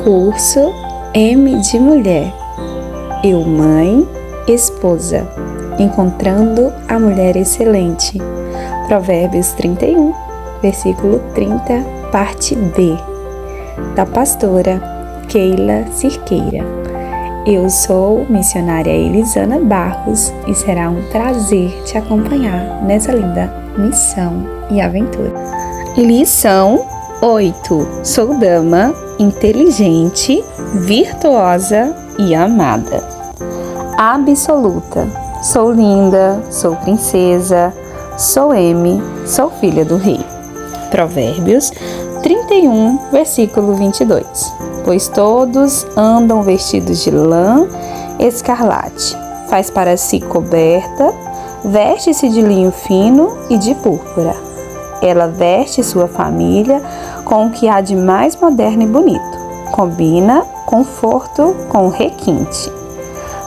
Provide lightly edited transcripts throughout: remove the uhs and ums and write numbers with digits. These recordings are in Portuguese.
Curso M de Mulher. Eu, mãe, esposa, encontrando a mulher excelente. Provérbios 31, versículo 30, parte B. Da pastora Keila Cirqueira. Eu sou missionária Elisana Barros e será um prazer te acompanhar nessa linda missão e aventura. Lição 8. Sou dama, inteligente, virtuosa e amada. Absoluta. Sou linda, sou princesa, sou M, sou filha do rei. Provérbios 31, versículo 22. Pois todos andam vestidos de lã escarlate. Faz para si coberta, veste-se de linho fino e de púrpura. Ela veste sua família com o que há de mais moderno e bonito. Combina conforto com requinte.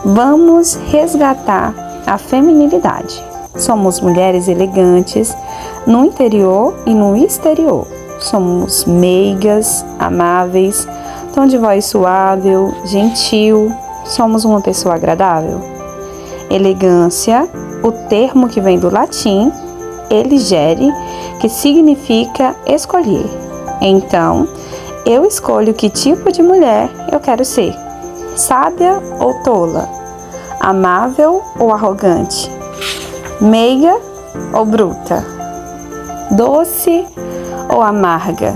Vamos resgatar a feminilidade. Somos mulheres elegantes no interior e no exterior. Somos meigas, amáveis, tom de voz suave, gentil. Somos uma pessoa agradável. Elegância, o termo que vem do latim, eligere, que significa escolher. Então, eu escolho que tipo de mulher eu quero ser. Sábia ou tola? Amável ou arrogante? Meiga ou bruta? Doce ou amarga?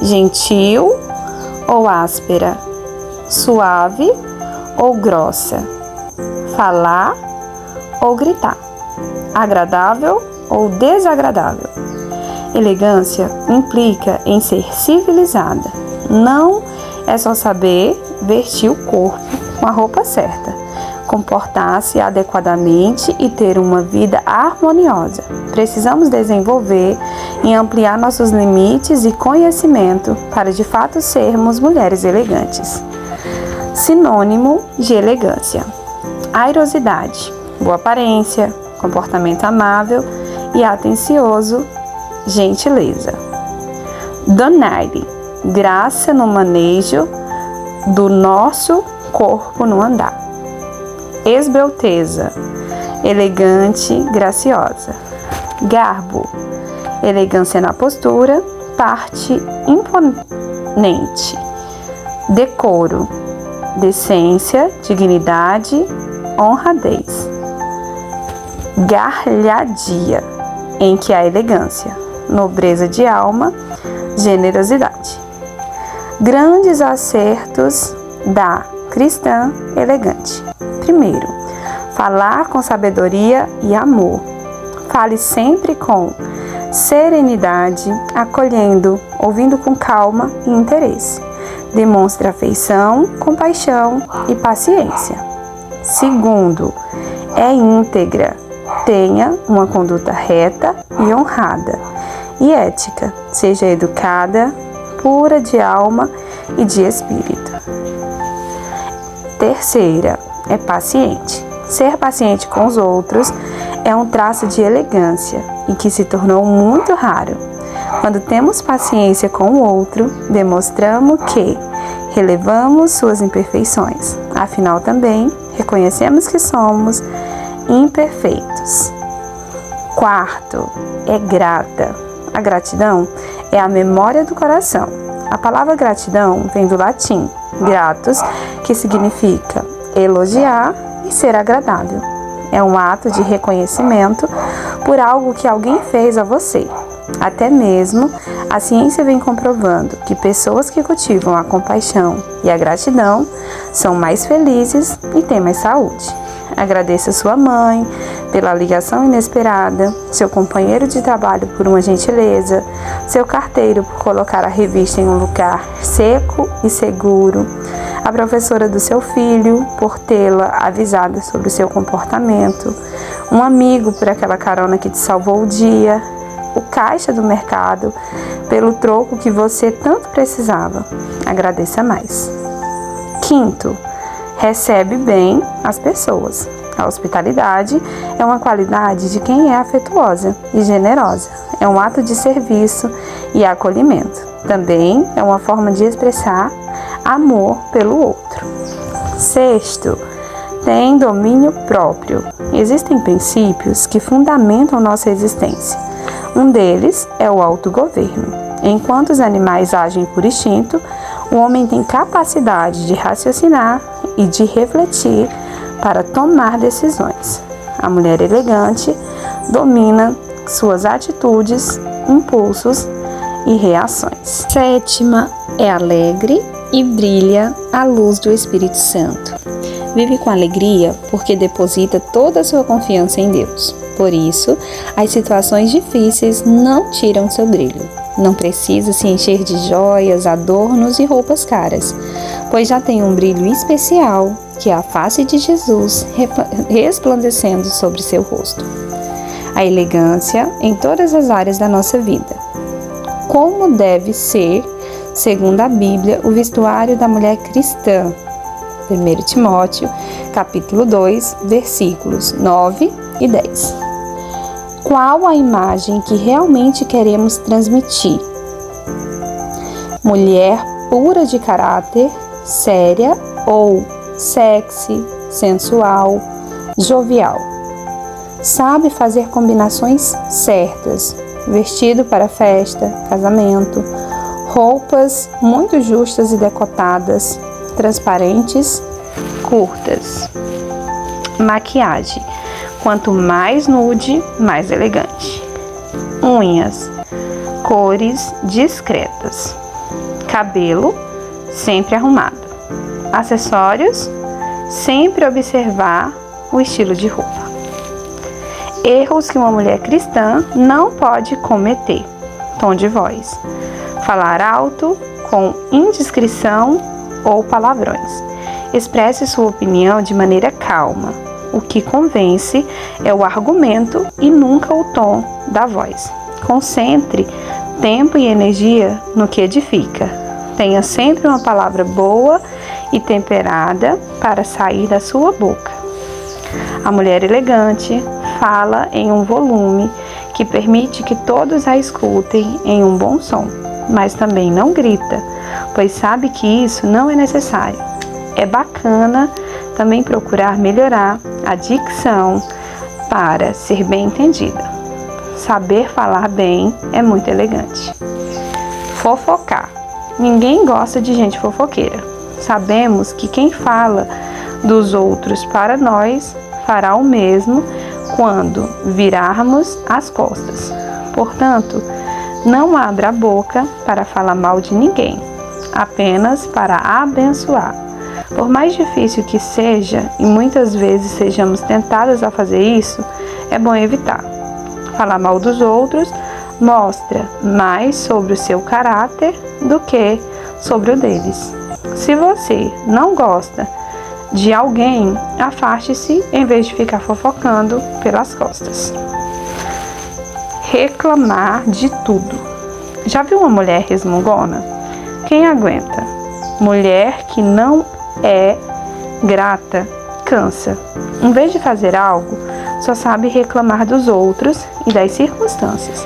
Gentil ou áspera? Suave ou grossa? Falar ou gritar? Agradável ou desagradável? Elegância implica em ser civilizada. Não é só saber vestir o corpo com a roupa certa, comportar-se adequadamente e ter uma vida harmoniosa. Precisamos desenvolver e ampliar nossos limites e conhecimento para de fato sermos mulheres elegantes. Sinônimo de elegância: airosidade, boa aparência, comportamento amável e atencioso, gentileza. Donaire, graça no manejo do nosso corpo no andar. Esbelteza, elegante, graciosa. Garbo, elegância na postura, parte imponente. Decoro, decência, dignidade, honradez. Gargalhadia, em que há elegância, nobreza de alma, generosidade. Grandes acertos da cristã elegante. Primeiro, falar com sabedoria e amor. Fale sempre com serenidade, acolhendo, ouvindo com calma e interesse. Demonstre afeição, compaixão e paciência. Segundo, é íntegra. Tenha uma conduta reta e honrada. E ética. Seja educada, pura de alma e de espírito. Terceira, é paciente. Ser paciente com os outros é um traço de elegância e que se tornou muito raro. Quando temos paciência com o outro, demonstramos que relevamos suas imperfeições. Afinal, também reconhecemos que somos imperfeitos. Quarto, é grata. A gratidão é a memória do coração. A palavra gratidão vem do latim gratus, que significa elogiar e ser agradável. É um ato de reconhecimento por algo que alguém fez a você. Até mesmo a ciência vem comprovando que pessoas que cultivam a compaixão e a gratidão são mais felizes e têm mais saúde. Agradeça sua mãe pela ligação inesperada, seu companheiro de trabalho por uma gentileza, seu carteiro por colocar a revista em um lugar seco e seguro, a professora do seu filho por tê-la avisado sobre o seu comportamento, um amigo por aquela carona que te salvou o dia, o caixa do mercado pelo troco que você tanto precisava. Agradeça mais. Quinto, recebe bem as pessoas. A hospitalidade é uma qualidade de quem é afetuosa e generosa. É um ato de serviço e acolhimento. Também é uma forma de expressar amor pelo outro. Sexto, tem domínio próprio. Existem princípios que fundamentam nossa existência. Um deles é o autogoverno. Enquanto os animais agem por instinto, o homem tem capacidade de raciocinar e de refletir para tomar decisões. A mulher elegante domina suas atitudes, impulsos e reações. Sétima, é alegre e brilha à luz do Espírito Santo. Vive com alegria porque deposita toda a sua confiança em Deus. Por isso, as situações difíceis não tiram seu brilho. Não precisa se encher de joias, adornos e roupas caras, pois já tem um brilho especial, que é a face de Jesus resplandecendo sobre seu rosto. A elegância em todas as áreas da nossa vida. Como deve ser, segundo a Bíblia, o vestuário da mulher cristã? 1 Timóteo, capítulo 2, versículos 9 e 10. Qual a imagem que realmente queremos transmitir? Mulher pura de caráter, séria ou sexy, sensual, jovial. Sabe fazer combinações certas, vestido para festa, casamento, roupas muito justas e decotadas, transparentes, curtas. Maquiagem. Quanto mais nude, mais elegante. Unhas. Cores discretas. Cabelo, sempre arrumado. Acessórios, sempre observar o estilo de roupa. Erros que uma mulher cristã não pode cometer. Tom de voz. Falar alto, com indiscrição ou palavrões. Expresse sua opinião de maneira calma. O que convence é o argumento e nunca o tom da voz. Concentre tempo e energia no que edifica. Tenha sempre uma palavra boa e temperada para sair da sua boca. A mulher elegante fala em um volume que permite que todos a escutem em um bom som, mas também não grita, pois sabe que isso não é necessário. É bacana também procurar melhorar a dicção para ser bem entendida. Saber falar bem é muito elegante. Fofocar. Ninguém gosta de gente fofoqueira. Sabemos que quem fala dos outros para nós fará o mesmo quando virarmos as costas. Portanto, não abra a boca para falar mal de ninguém, apenas para abençoar. Por mais difícil que seja, e muitas vezes sejamos tentadas a fazer isso, é bom evitar. Falar mal dos outros mostra mais sobre o seu caráter do que sobre o deles. Se você não gosta de alguém, afaste-se em vez de ficar fofocando pelas costas. Reclamar de tudo. Já viu uma mulher resmungona? Quem aguenta? Mulher que não é grata, cansa. Em vez de fazer algo, só sabe reclamar dos outros e das circunstâncias.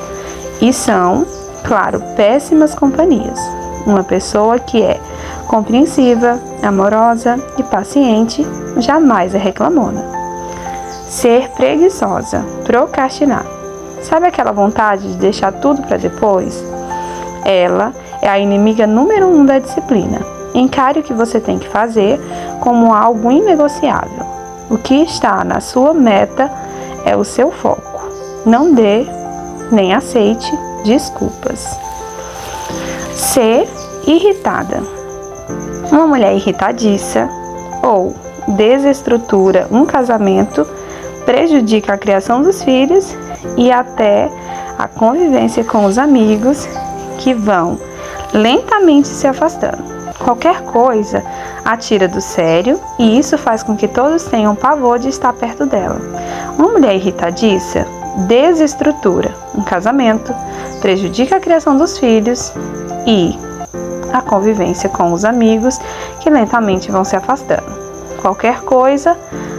E são, claro, péssimas companhias. Uma pessoa que é compreensiva, amorosa e paciente jamais é reclamona. Ser preguiçosa, procrastinar. Sabe aquela vontade de deixar tudo para depois? Ela é a inimiga número 1 da disciplina. Encare o que você tem que fazer como algo inegociável. O que está na sua meta é o seu foco. Não dê nem aceite desculpas. Ser irritada. Uma mulher irritadiça ou desestrutura um casamento, prejudica a criação dos filhos e até a convivência com os amigos, que vão lentamente se afastando. Qualquer coisa a tira do sério e isso faz com que todos tenham pavor de estar perto dela. Uma mulher irritadiça desestrutura um casamento, prejudica a criação dos filhos e a convivência com os amigos, que lentamente vão se afastando. Qualquer coisa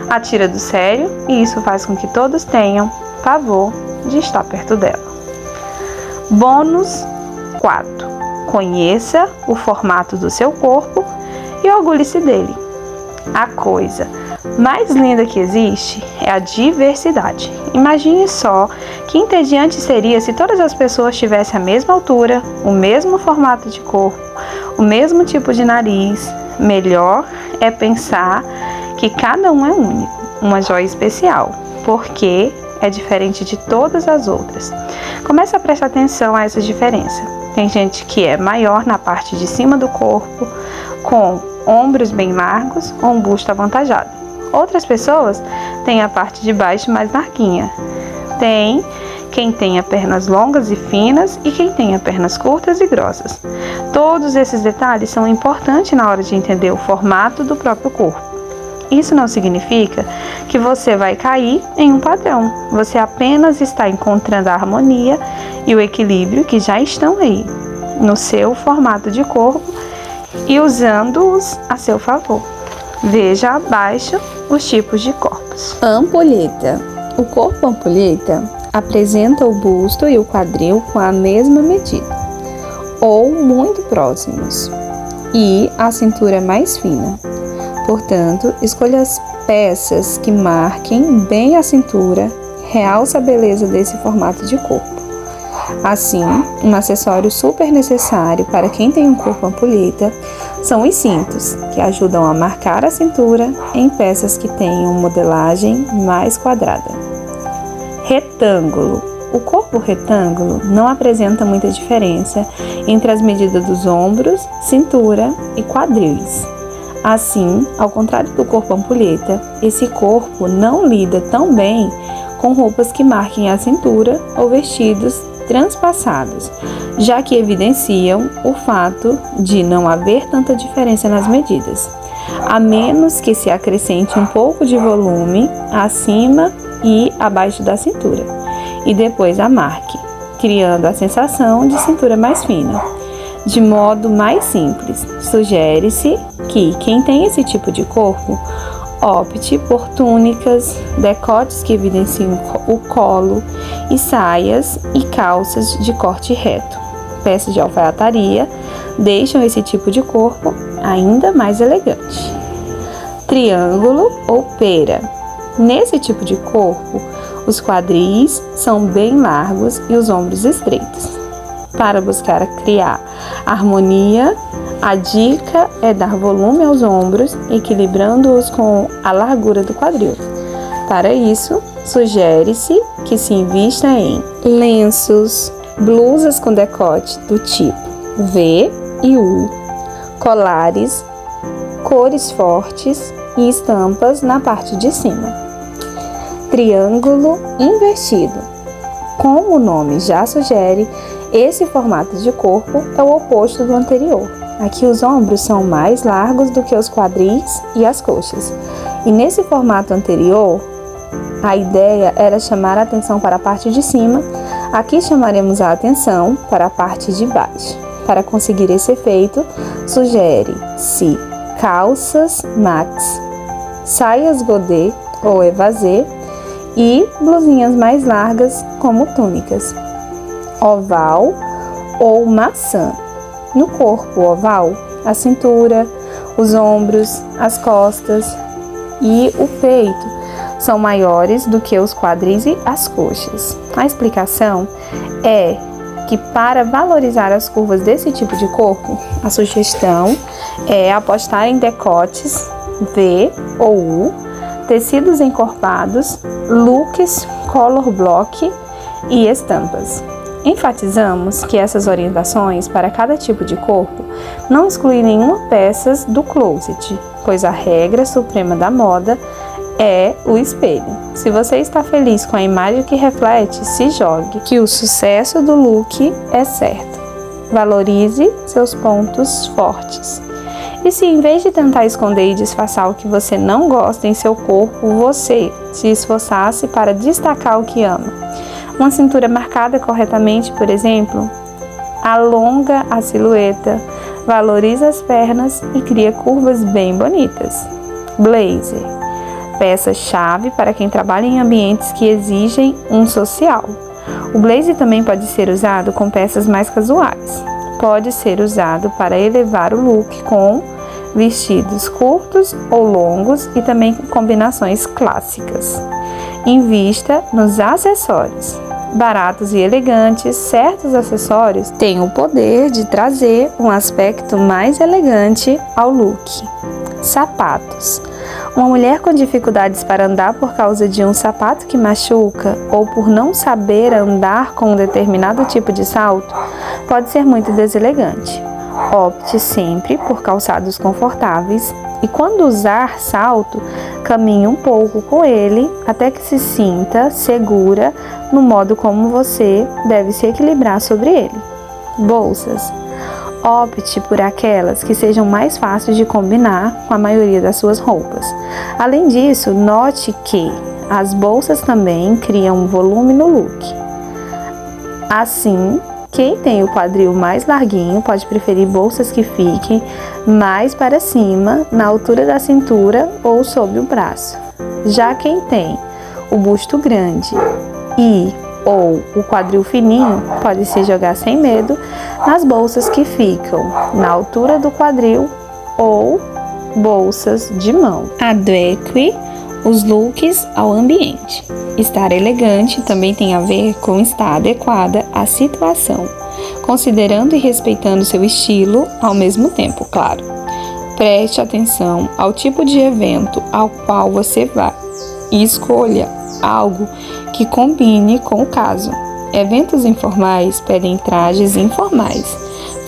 a tira do sério e isso faz com que todos tenham pavor de estar perto dela. Bônus 4. Conheça o formato do seu corpo e orgulhe-se dele. A coisa mais linda que existe é a diversidade. Imagine só que entediante seria se todas as pessoas tivessem a mesma altura, o mesmo formato de corpo, o mesmo tipo de nariz. Melhor é pensar que cada um é único, uma joia especial, porque é diferente de todas as outras. Comece a prestar atenção a essa diferença. Tem gente que é maior na parte de cima do corpo, com ombros bem largos ou um busto avantajado. Outras pessoas têm a parte de baixo mais larguinha. Tem quem tenha pernas longas e finas e quem tenha pernas curtas e grossas. Todos esses detalhes são importantes na hora de entender o formato do próprio corpo. Isso não significa que você vai cair em um padrão. Você apenas está encontrando a harmonia e o equilíbrio que já estão aí, no seu formato de corpo e usando-os a seu favor. Veja abaixo os tipos de corpos. Ampulheta. O corpo ampulheta apresenta o busto e o quadril com a mesma medida, ou muito próximos, e a cintura é mais fina. Portanto, escolha as peças que marquem bem a cintura, realça a beleza desse formato de corpo. Assim, um acessório super necessário para quem tem um corpo ampulheta são os cintos, que ajudam a marcar a cintura em peças que tenham modelagem mais quadrada. Retângulo. O corpo retângulo não apresenta muita diferença entre as medidas dos ombros, cintura e quadris. Assim, ao contrário do corpo ampulheta, esse corpo não lida tão bem com roupas que marquem a cintura ou vestidos transpassados, já que evidenciam o fato de não haver tanta diferença nas medidas, a menos que se acrescente um pouco de volume acima e abaixo da cintura, e depois a marque, criando a sensação de cintura mais fina. De modo mais simples, sugere-se que quem tem esse tipo de corpo opte por túnicas, decotes que evidenciam o colo e saias e calças de corte reto. Peças de alfaiataria deixam esse tipo de corpo ainda mais elegante. Triângulo ou pera. Nesse tipo de corpo, os quadris são bem largos e os ombros estreitos. Para buscar criar harmonia, a dica é dar volume aos ombros, equilibrando-os com a largura do quadril. Para isso, sugere-se que se invista em lenços, blusas com decote do tipo V e U, colares, cores fortes e estampas na parte de cima. Triângulo invertido. Como o nome já sugere, esse formato de corpo é o oposto do anterior. Aqui os ombros são mais largos do que os quadris e as coxas. E nesse formato anterior, a ideia era chamar a atenção para a parte de cima. Aqui chamaremos a atenção para a parte de baixo. Para conseguir esse efeito, sugere-se calças max, saias godê ou evasê e blusinhas mais largas como túnicas. Oval ou maçã. No corpo oval, a cintura, os ombros, as costas e o peito são maiores do que os quadris e as coxas. A explicação é que para valorizar as curvas desse tipo de corpo, a sugestão é apostar em decotes V ou U, tecidos encorpados, looks, color block e estampas. Enfatizamos que essas orientações para cada tipo de corpo não excluem nenhuma peça do closet, pois a regra suprema da moda é o espelho. Se você está feliz com a imagem que reflete, se jogue, que o sucesso do look é certo. Valorize seus pontos fortes. E se em vez de tentar esconder e disfarçar o que você não gosta em seu corpo, você se esforçasse para destacar o que ama. Uma cintura marcada corretamente, por exemplo, alonga a silhueta, valoriza as pernas e cria curvas bem bonitas. Blazer. Peça-chave para quem trabalha em ambientes que exigem um social. O blazer também pode ser usado com peças mais casuais. Pode ser usado para elevar o look com vestidos curtos ou longos e também com combinações clássicas. Invista nos acessórios. Baratos e elegantes, certos acessórios têm o poder de trazer um aspecto mais elegante ao look. Sapatos. Uma mulher com dificuldades para andar por causa de um sapato que machuca ou por não saber andar com um determinado tipo de salto pode ser muito deselegante. Opte sempre por calçados confortáveis e, quando usar salto, caminhe um pouco com ele até que se sinta segura no modo como você deve se equilibrar sobre ele. Bolsas. Opte por aquelas que sejam mais fáceis de combinar com a maioria das suas roupas. Além disso, note que as bolsas também criam um volume no look. Assim, quem tem o quadril mais larguinho pode preferir bolsas que fiquem mais para cima, na altura da cintura ou sob o braço. Já quem tem o busto grande ou o quadril fininho pode se jogar sem medo nas bolsas que ficam na altura do quadril ou bolsas de mão. Adeque os looks ao ambiente. Estar elegante também tem a ver com estar adequada à situação, considerando e respeitando seu estilo ao mesmo tempo, claro. Preste atenção ao tipo de evento ao qual você vai e escolha algo que combine com o caso. Eventos informais pedem trajes informais.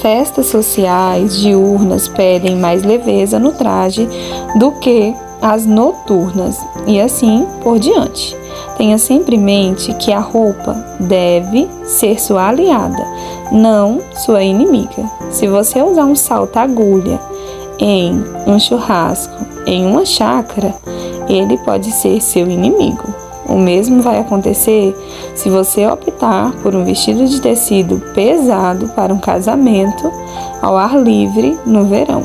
Festas sociais diurnas pedem mais leveza no traje do que as noturnas, e assim por diante. Tenha sempre em mente que a roupa deve ser sua aliada, não sua inimiga. Se você usar um salto-agulha em um churrasco, em uma chácara, ele pode ser seu inimigo. O mesmo vai acontecer se você optar por um vestido de tecido pesado para um casamento ao ar livre no verão.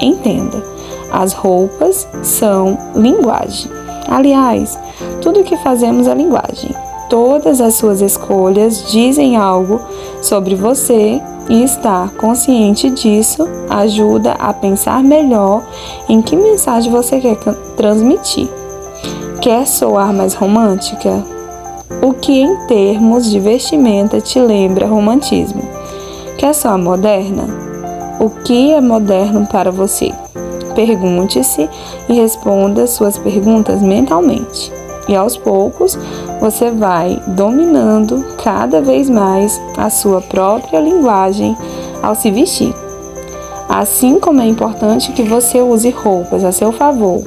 Entenda, as roupas são linguagem. Aliás, tudo o que fazemos é linguagem. Todas as suas escolhas dizem algo sobre você e estar consciente disso ajuda a pensar melhor em que mensagem você quer transmitir. Quer soar mais romântica? O que em termos de vestimenta te lembra romantismo? Quer soar moderna? O que é moderno para você? Pergunte-se e responda suas perguntas mentalmente. E aos poucos, você vai dominando cada vez mais a sua própria linguagem ao se vestir. Assim como é importante que você use roupas a seu favor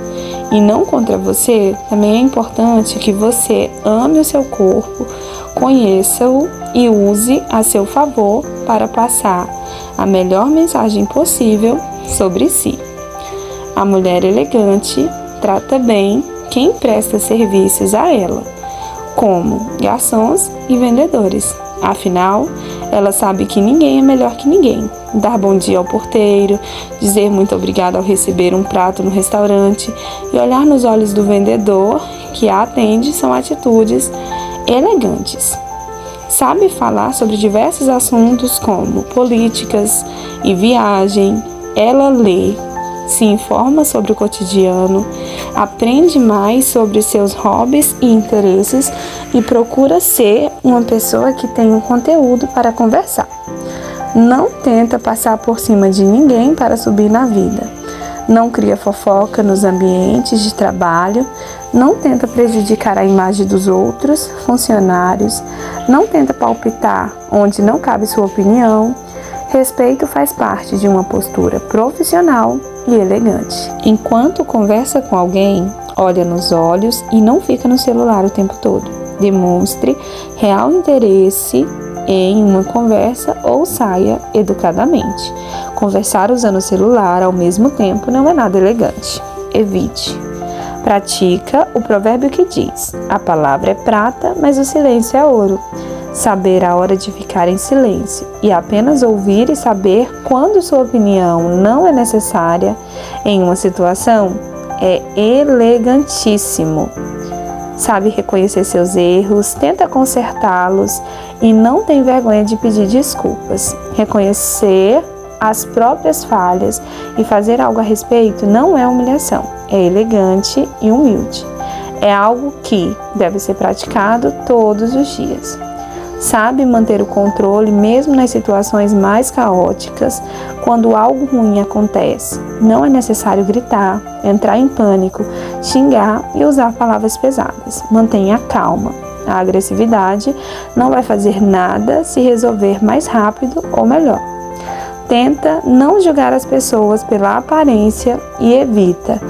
e não contra você, também é importante que você ame o seu corpo, conheça-o e use a seu favor para passar a melhor mensagem possível sobre si. A mulher elegante trata bem quem presta serviços a ela, como garçons e vendedores. Afinal, ela sabe que ninguém é melhor que ninguém. Dar bom dia ao porteiro, dizer muito obrigado ao receber um prato no restaurante e olhar nos olhos do vendedor que a atende são atitudes elegantes. Sabe falar sobre diversos assuntos como políticas e viagem. Ela lê, se informa sobre o cotidiano, aprende mais sobre seus hobbies e interesses e procura ser uma pessoa que tem um conteúdo para conversar. Não tenta passar por cima de ninguém para subir na vida. Não cria fofoca nos ambientes de trabalho. Não tenta prejudicar a imagem dos outros funcionários. Não tenta palpitar onde não cabe sua opinião. Respeito faz parte de uma postura profissional e elegante. Enquanto conversa com alguém, olha nos olhos e não fica no celular o tempo todo. Demonstre real interesse em uma conversa ou saia educadamente. Conversar usando o celular ao mesmo tempo não é nada elegante. Evite. Pratica o provérbio que diz: a palavra é prata, mas o silêncio é ouro. Saber a hora de ficar em silêncio e apenas ouvir e saber quando sua opinião não é necessária em uma situação é elegantíssimo. Sabe reconhecer seus erros, tenta consertá-los e não tem vergonha de pedir desculpas. Reconhecer as próprias falhas e fazer algo a respeito não é humilhação, é elegante e humilde. É algo que deve ser praticado todos os dias. Sabe manter o controle mesmo nas situações mais caóticas, quando algo ruim acontece. Não é necessário gritar, entrar em pânico, xingar e usar palavras pesadas. Mantenha a calma. A agressividade não vai fazer nada se resolver mais rápido ou melhor. Tenta não julgar as pessoas pela aparência e evita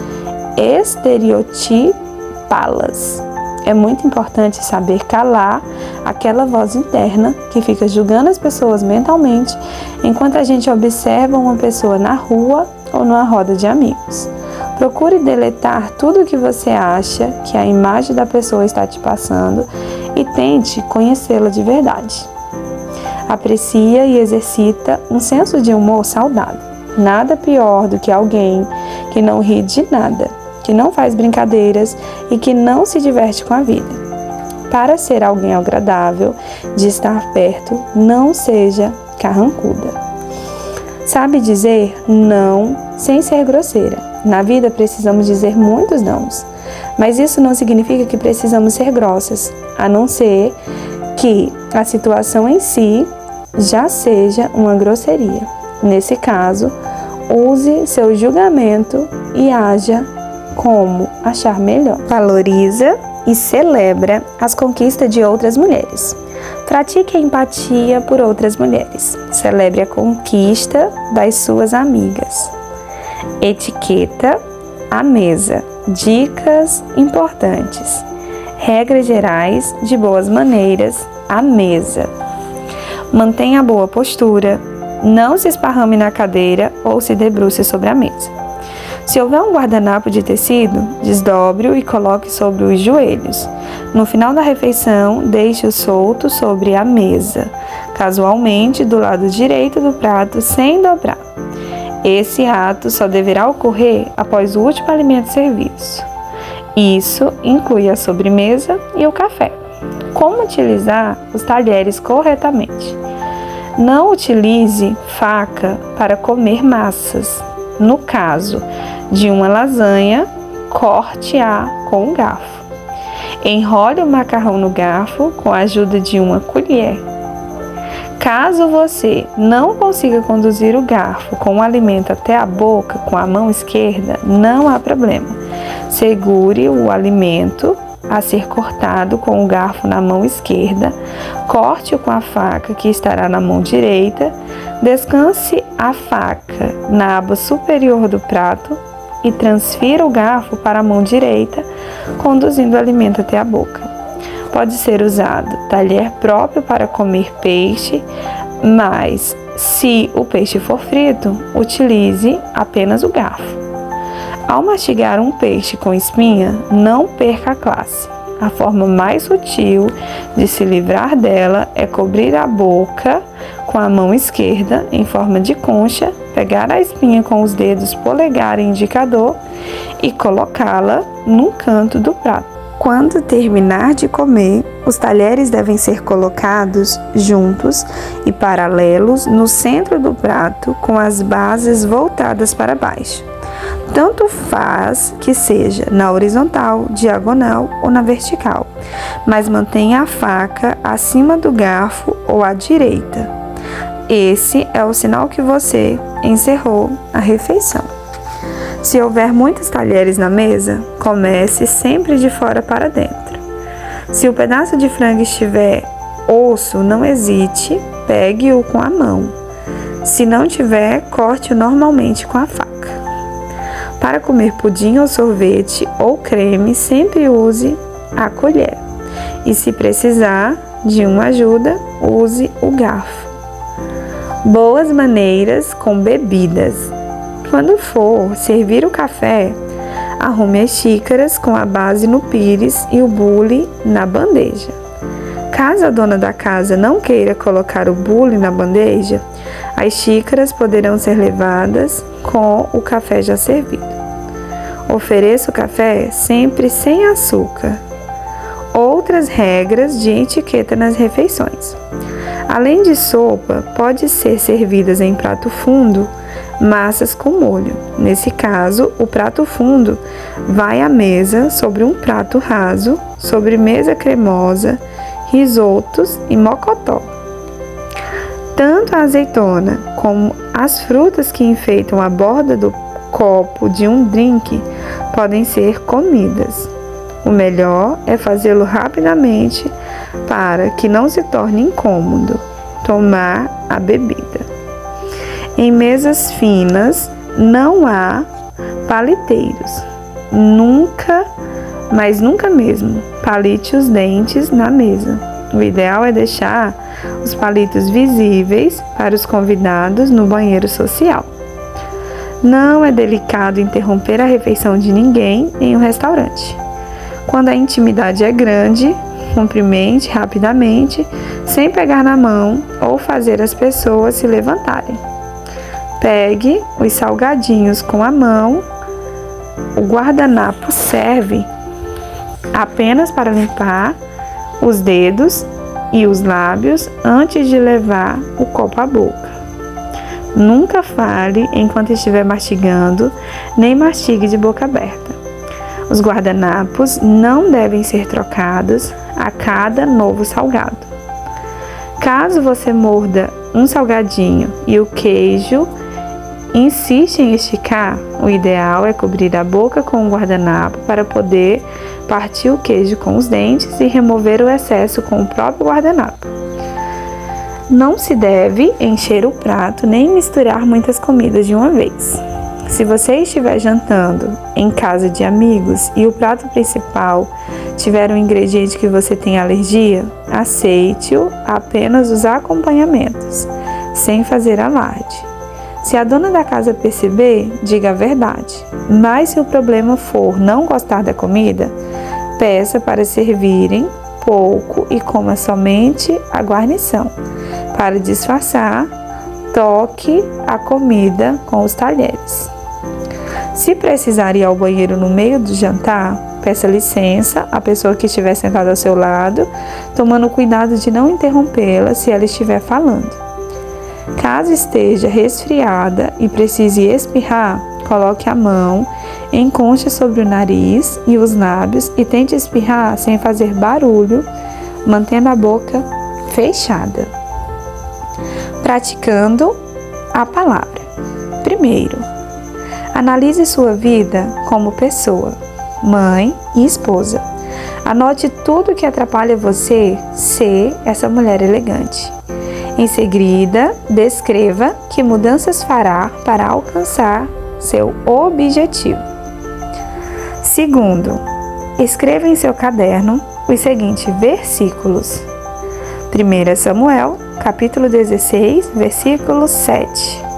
estereotipá-las. É muito importante saber calar aquela voz interna que fica julgando as pessoas mentalmente enquanto a gente observa uma pessoa na rua ou numa roda de amigos. Procure deletar tudo o que você acha que a imagem da pessoa está te passando e tente conhecê-la de verdade. Aprecia e exercita um senso de humor saudável. Nada pior do que alguém que não ri de nada, que não faz brincadeiras e que não se diverte com a vida. Para ser alguém agradável de estar perto, não seja carrancuda. Sabe dizer não sem ser grosseira. Na vida precisamos dizer muitos nãos, mas isso não significa que precisamos ser grossas, a não ser que a situação em si já seja uma grosseria. Nesse caso, use seu julgamento e haja como achar melhor. Valoriza e celebra as conquistas de outras mulheres. Pratique a empatia por outras mulheres. Celebre a conquista das suas amigas. Etiqueta à mesa. Dicas importantes. Regras gerais de boas maneiras à mesa. Mantenha a boa postura. Não se esparrame na cadeira ou se debruce sobre a mesa. Se houver um guardanapo de tecido, desdobre-o e coloque sobre os joelhos. No final da refeição, deixe-o solto sobre a mesa, casualmente do lado direito do prato, sem dobrar. Esse ato só deverá ocorrer após o último alimento servido. Isso inclui a sobremesa e o café. Como utilizar os talheres corretamente? Não utilize faca para comer massas. No caso de uma lasanha, corte-a com um garfo. Enrole o macarrão no garfo com a ajuda de uma colher. Caso você não consiga conduzir o garfo com o alimento até a boca com a mão esquerda, não há problema. Segure o alimento a ser cortado com o garfo na mão esquerda, corte-o com a faca que estará na mão direita, descanse a faca na aba superior do prato e transfira o garfo para a mão direita, conduzindo o alimento até a boca. Pode ser usado talher próprio para comer peixe, mas se o peixe for frito, utilize apenas o garfo. Ao mastigar um peixe com espinha, não perca a classe. A forma mais sutil de se livrar dela é cobrir a boca com a mão esquerda em forma de concha, pegar a espinha com os dedos polegar e indicador e colocá-la num canto do prato. Quando terminar de comer, os talheres devem ser colocados juntos e paralelos no centro do prato com as bases voltadas para baixo. Tanto faz que seja na horizontal, diagonal ou na vertical, mas mantenha a faca acima do garfo ou à direita. Esse é o sinal que você encerrou a refeição. Se houver muitos talheres na mesa, comece sempre de fora para dentro. Se o pedaço de frango estiver osso, não hesite, pegue-o com a mão. Se não tiver, corte-o normalmente com a faca. Para comer pudim ou sorvete ou creme, sempre use a colher. E se precisar de uma ajuda, use o garfo. Boas maneiras com bebidas. Quando for servir o café, arrume as xícaras com a base no pires e o bule na bandeja. Caso a dona da casa não queira colocar o bule na bandeja, as xícaras poderão ser levadas com o café já servido. Ofereça o café sempre sem açúcar. Outras regras de etiqueta nas refeições. Além de sopa, pode ser servidas em prato fundo massas com molho. Nesse caso, o prato fundo vai à mesa sobre um prato raso, sobremesa cremosa, risotos e mocotó. Tanto a azeitona como as frutas que enfeitam a borda do copo de um drink podem ser comidas. O melhor é fazê-lo rapidamente para que não se torne incômodo tomar a bebida. Em mesas finas não há paliteiros. Nunca, mas nunca mesmo, palite os dentes na mesa. O ideal é deixar os palitos visíveis para os convidados no banheiro social. Não é delicado interromper a refeição de ninguém em um restaurante. Quando a intimidade é grande, cumprimente rapidamente, sem pegar na mão ou fazer as pessoas se levantarem. Pegue os salgadinhos com a mão. O guardanapo serve apenas para limpar os dedos e os lábios antes de levar o copo à boca. Nunca fale enquanto estiver mastigando, nem mastigue de boca aberta. Os guardanapos não devem ser trocados a cada novo salgado. Caso você morda um salgadinho e o queijo insiste em esticar, o ideal é cobrir a boca com um guardanapo para poder partir o queijo com os dentes e remover o excesso com o próprio guardanapo. Não se deve encher o prato nem misturar muitas comidas de uma vez. Se você estiver jantando em casa de amigos e o prato principal tiver um ingrediente que você tem alergia, aceite-o apenas os acompanhamentos, sem fazer alarde. Se a dona da casa perceber, diga a verdade. Mas se o problema for não gostar da comida, peça para servirem pouco e coma somente a guarnição. Para disfarçar, toque a comida com os talheres. Se precisar ir ao banheiro no meio do jantar, peça licença à pessoa que estiver sentada ao seu lado, tomando cuidado de não interrompê-la se ela estiver falando. Caso esteja resfriada e precise espirrar, coloque a mão em concha sobre o nariz e os lábios e tente espirrar sem fazer barulho, mantendo a boca fechada. Praticando a palavra. Primeiro, analise sua vida como pessoa, mãe e esposa. Anote tudo que atrapalha você ser essa mulher elegante. Em seguida, descreva que mudanças fará para alcançar seu objetivo. Segundo, escreva em seu caderno os seguintes versículos. 1 Samuel, capítulo 16, versículo 7.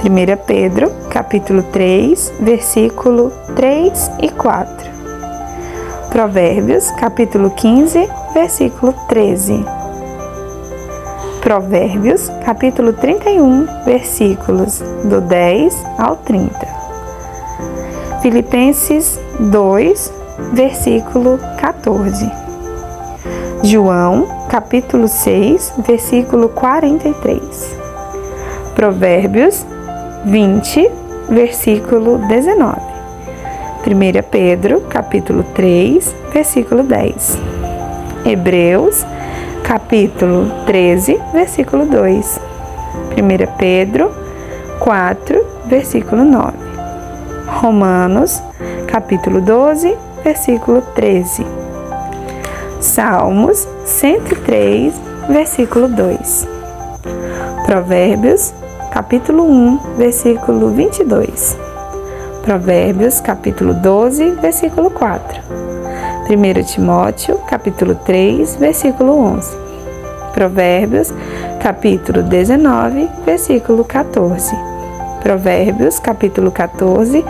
1 Pedro, capítulo 3, versículo 3 e 4. Provérbios, capítulo 15, versículo 13. Provérbios, capítulo 31, versículos do 10 ao 30. Filipenses 2, versículo 14. João, capítulo 6, versículo 43. Provérbios 20, versículo 19. 1 Pedro, capítulo 3, versículo 10. Hebreus, capítulo 13, versículo 2. 1 Pedro 4, versículo 9. Romanos, capítulo 12, versículo 13. Salmos 103, versículo 2. Provérbios, capítulo 1, versículo 22. Provérbios, capítulo 12, versículo 4. 1 Timóteo, capítulo 3, versículo 11. Provérbios, capítulo 19, versículo 14. Provérbios, capítulo 14,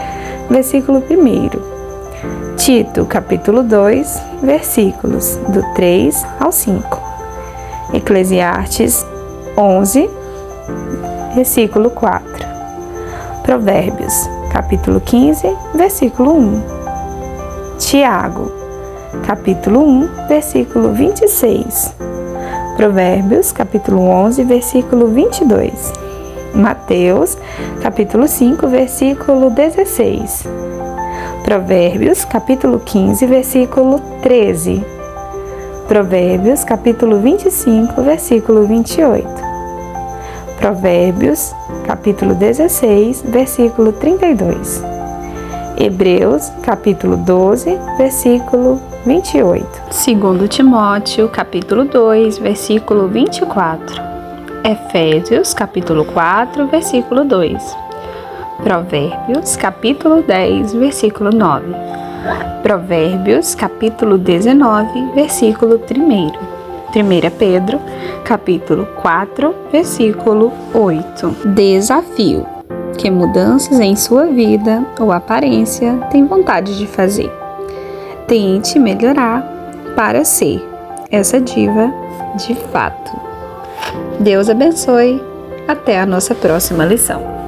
versículo 1. Tito, capítulo 2, versículos do 3 ao 5. Eclesiastes 11, versículo 4. Provérbios, capítulo 15, versículo 1. Tiago, capítulo 1, versículo 26. Provérbios, capítulo 11, versículo 22. Mateus, capítulo 5, versículo 16. Provérbios, capítulo 15, versículo 13. Provérbios, capítulo 25, versículo 28. Provérbios, capítulo 16, versículo 32. Hebreus, capítulo 12, versículo 28. 2 Timóteo, capítulo 2, versículo 24. Efésios, capítulo 4, versículo 2. Provérbios, capítulo 10, versículo 9. Provérbios, capítulo 19, versículo 1. 1 Pedro, capítulo 4, versículo 8. Desafio: que mudanças em sua vida ou aparência tem vontade de fazer? Tente melhorar para ser essa diva de fato. Deus abençoe. Até a nossa próxima lição.